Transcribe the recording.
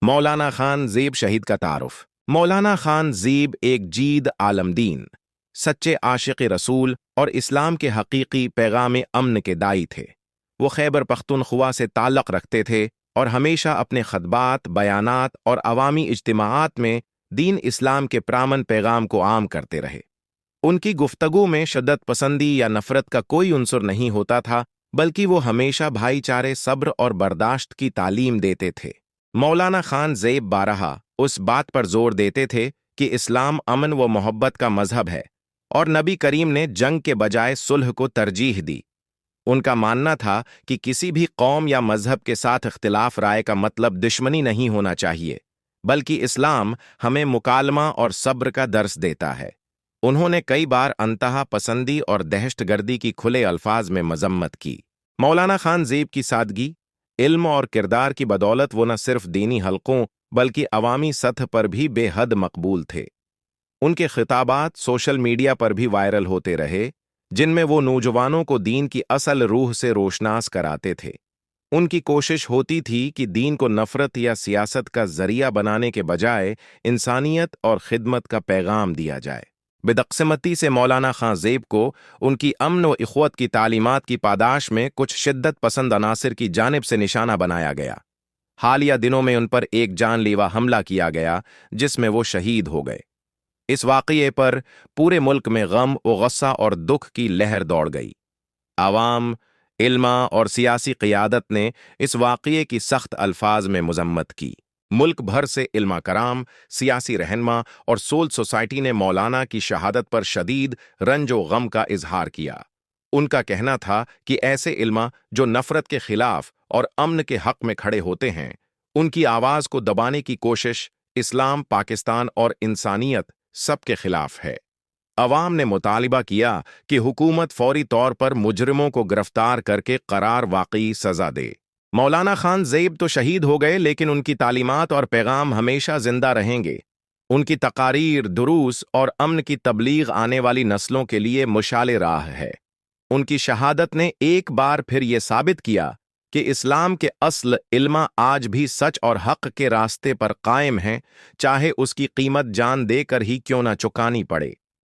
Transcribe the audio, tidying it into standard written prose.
मौलाना खान ज़ेब शहीद का तारुफ। मौलाना खान ज़ेब एक जीद आलमदीन, सच्चे आशिक रसूल और इस्लाम के हकीकी पैगाम अमन के दाई थे। वो खैबर पख्तूनख्वा से ताल्लुक़ रखते थे और हमेशा अपने खतबात, बयानात और अवामी इज्तिमाआत में दीन इस्लाम के प्रामन पैगाम को आम करते रहे। उनकी गुफ्तगू में शिद्दत पसंदी या नफ़रत का कोई उन्सुर नहीं होता था, बल्कि वो हमेशा भाईचारे, सब्र और बर्दाश्त की तालीम देते थे। मौलाना खान ज़ेब बारहा उस बात पर जोर देते थे कि इस्लाम अमन व मोहब्बत का मजहब है और नबी करीम ने जंग के बजाय सुलह को तरजीह दी। उनका मानना था कि किसी भी कौम या मजहब के साथ इख्तिलाफ राय का मतलब दुश्मनी नहीं होना चाहिए, बल्कि इस्लाम हमें मुकालमा और सब्र का दर्स देता है। उन्होंने कई बार अंतहा पसंदी और दहशतगर्दी की खुले अल्फाज में मजम्मत की। मौलाना खान ज़ेब की सादगी, इल्म और किरदार की बदौलत वो न सिर्फ दीनी हलकों बल्कि अवामी सतह पर भी बेहद मकबूल थे। उनके खिताबात सोशल मीडिया पर भी वायरल होते रहे, जिनमें वो नौजवानों को दीन की असल रूह से रोशनास कराते थे। उनकी कोशिश होती थी कि दीन को नफरत या सियासत का जरिया बनाने के बजाय इंसानियत और खिदमत का पैगाम दिया जाए। बदक़िस्मती से मौलाना खान ज़ेब को उनकी अमन व इख़्वत की तालीमात की पादाश में कुछ शिद्दत पसंद अनासिर की जानिब से निशाना बनाया गया। हालिया दिनों में उन पर एक जानलेवा हमला किया गया, जिसमें वो शहीद हो गए। इस वाक़ये पर पूरे मुल्क में गम व गस्सा और दुख की लहर दौड़ गई। आवाम, इल्मा और सियासी क़ियादत ने इस वाक़ये की सख्त अल्फाज में मज़म्मत की। मुल्क भर से इल्मा कराम, सियासी रहनमा और सोल सोसाइटी ने मौलाना की शहादत पर शदीद रंज व गम का इजहार किया। उनका कहना था कि ऐसे इल्मा जो नफरत के खिलाफ और अमन के हक में खड़े होते हैं, उनकी आवाज़ को दबाने की कोशिश इस्लाम, पाकिस्तान और इंसानियत सबके खिलाफ है। अवाम ने मुतालिबा किया कि हुकूमत फौरी तौर पर मुजरिमों को गिरफ्तार करके करार वाकई सजा दे। मौलाना खान ज़ेब तो शहीद हो गए, लेकिन उनकी तालीमात और पैगाम हमेशा जिंदा रहेंगे। उनकी तकारीर, दुरूस और अमन की तबलीग आने वाली नस्लों के लिए मुशाले राह है। उनकी शहादत ने एक बार फिर ये साबित किया कि इस्लाम के अस्ल इल्मा आज भी सच और हक के रास्ते पर कायम हैं, चाहे उसकी कीमत जान देकर ही क्यों ना चुकानी पड़े।